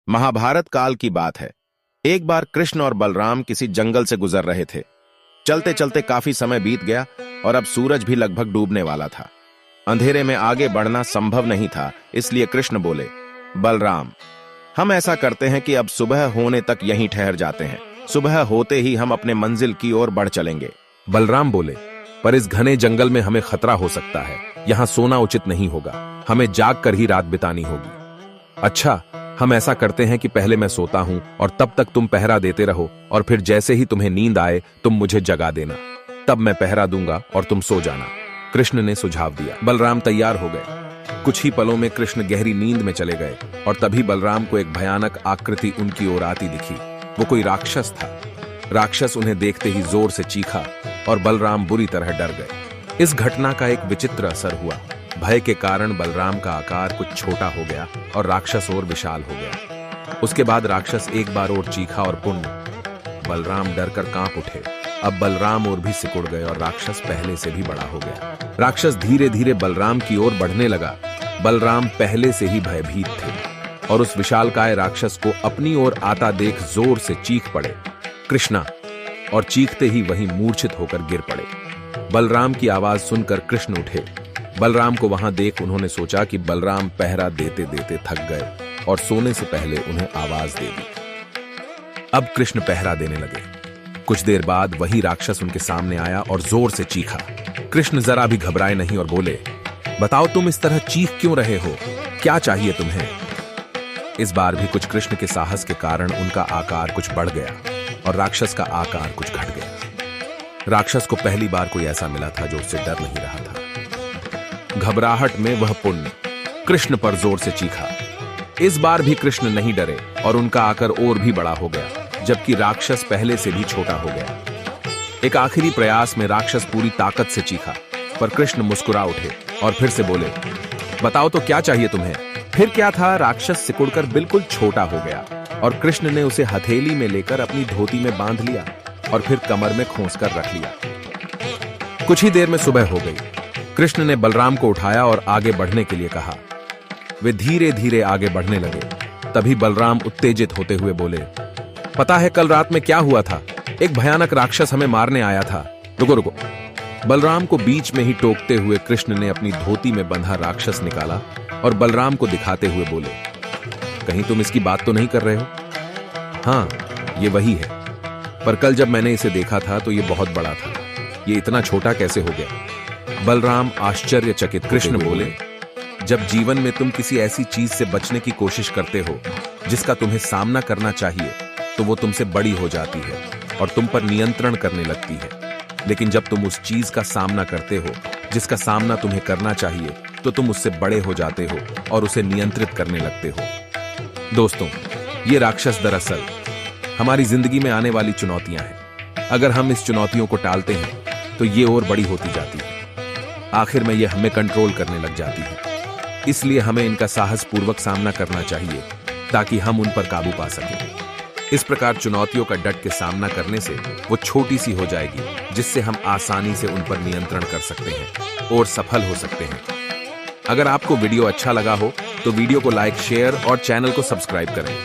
महाभारत काल की बात है। एक बार कृष्ण और बलराम किसी जंगल से गुजर रहे थे। चलते चलते काफी समय बीत गया और अब सूरज भी लगभग डूबने वाला था। अंधेरे में आगे बढ़ना संभव नहीं था, इसलिए कृष्ण बोले, बलराम, हम ऐसा करते हैं कि अब सुबह होने तक यहीं ठहर जाते हैं। सुबह होते ही हम अपने मंजिल की ओर बढ़ चलेंगे। बलराम बोले, पर इस घने जंगल में हमें खतरा हो सकता है। यहाँ सोना उचित नहीं होगा, हमें जाग कर ही रात बितानी होगी। अच्छा, हम ऐसा करते हैं कि पहले मैं सोता हूं और तब तक तुम पहरा देते रहो, और फिर जैसे ही तुम्हें नींद आए तुम मुझे जगा देना, तब मैं पहरा दूंगा और तुम सो जाना। कृष्ण ने सुझाव दिया। बलराम तैयार हो गए। कुछ ही पलों में कृष्ण गहरी नींद में चले गए और तभी बलराम को एक भयानक आकृति उनकी ओर आती दिखी। वो कोई राक्षस था। राक्षस उन्हें देखते ही जोर से चीखा और बलराम बुरी तरह डर गए। इस घटना का एक विचित्र असर हुआ। भय के कारण बलराम का आकार कुछ छोटा हो गया और राक्षस और विशाल हो गया। उसके बाद राक्षस एक बार और चीखा और पुण्य। बलराम डरकर कांप उठे। अब बलराम और भी सिकुड़ गए और राक्षस पहले से भी बड़ा हो गया। राक्षस धीरे धीरे बलराम की ओर बढ़ने लगा। बलराम पहले से ही भयभीत थे और उस विशालकाय राक्षस को अपनी ओर आता देख जोर से चीख पड़े, कृष्णा, और चीखते ही वहीं मूर्छित होकर गिर पड़े। बलराम की आवाज सुनकर कृष्ण उठे। बलराम को वहां देख उन्होंने सोचा कि बलराम पहरा देते देते थक गए और सोने से पहले उन्हें आवाज दे दी। अब कृष्ण पहरा देने लगे। कुछ देर बाद वही राक्षस उनके सामने आया और जोर से चीखा। कृष्ण जरा भी घबराए नहीं और बोले, बताओ तुम इस तरह चीख क्यों रहे हो? क्या चाहिए तुम्हें? इस बार भी कुछ कृष्ण के साहस के कारण उनका आकार कुछ बढ़ गया और राक्षस का आकार कुछ घट गया। राक्षस को पहली बार कोई ऐसा मिला था जो उससे डर नहीं रहा था। घबराहट में वह पुण्य कृष्ण पर जोर से चीखा। इस बार भी कृष्ण नहीं डरे और उनका आकार और भी बड़ा हो गया, जबकि राक्षस पहले से भी छोटा हो गया। एक आखिरी प्रयास में राक्षस पूरी ताकत से चीखा, पर कृष्ण मुस्कुरा उठे और फिर से बोले, बताओ तो क्या चाहिए तुम्हें? फिर क्या था, राक्षस सिकुड़कर बिल्कुल छोटा हो गया और कृष्ण ने उसे हथेली में लेकर अपनी धोती में बांध लिया और फिर कमर में खोस कर रख लिया। कुछ ही देर में सुबह हो गई। कृष्ण ने बलराम को उठाया और आगे बढ़ने के लिए कहा। वे धीरे धीरे आगे बढ़ने लगे। तभी बलराम उत्तेजित होते हुए बोले, पता है कल रात में क्या हुआ था? एक भयानक राक्षस हमें मारने आया था। रुको रुको। बलराम को बीच में ही टोकते हुए कृष्ण ने अपनी धोती में बंधा राक्षस निकाला और बलराम को दिखाते हुए बोले, कहीं तुम इसकी बात तो नहीं कर रहे हो? हाँ, ये वही है, पर कल जब मैंने इसे देखा था तो ये बहुत बड़ा था। ये इतना छोटा कैसे हो गया? बलराम आश्चर्यचकित। कृष्ण बोले, जब जीवन में तुम किसी ऐसी चीज से बचने की कोशिश करते हो जिसका तुम्हें सामना करना चाहिए, तो वो तुमसे बड़ी हो जाती है और तुम पर नियंत्रण करने लगती है। लेकिन जब तुम उस चीज का सामना करते हो जिसका सामना तुम्हें करना चाहिए, तो तुम उससे बड़े हो जाते हो और उसे नियंत्रित करने लगते हो। दोस्तों, ये राक्षस दरअसल हमारी जिंदगी में आने वाली चुनौतियां हैं। अगर हम इस चुनौतियों को टालते हैं तो ये और बड़ी होती जाती है। आखिर में ये हमें कंट्रोल करने लग जाती है। इसलिए हमें इनका साहस पूर्वक सामना करना चाहिए ताकि हम उन पर काबू पा सकें। इस प्रकार चुनौतियों का डट के सामना करने से वो छोटी सी हो जाएगी, जिससे हम आसानी से उन पर नियंत्रण कर सकते हैं और सफल हो सकते हैं। अगर आपको वीडियो अच्छा लगा हो तो वीडियो को लाइक, शेयर और चैनल को सब्सक्राइब करें।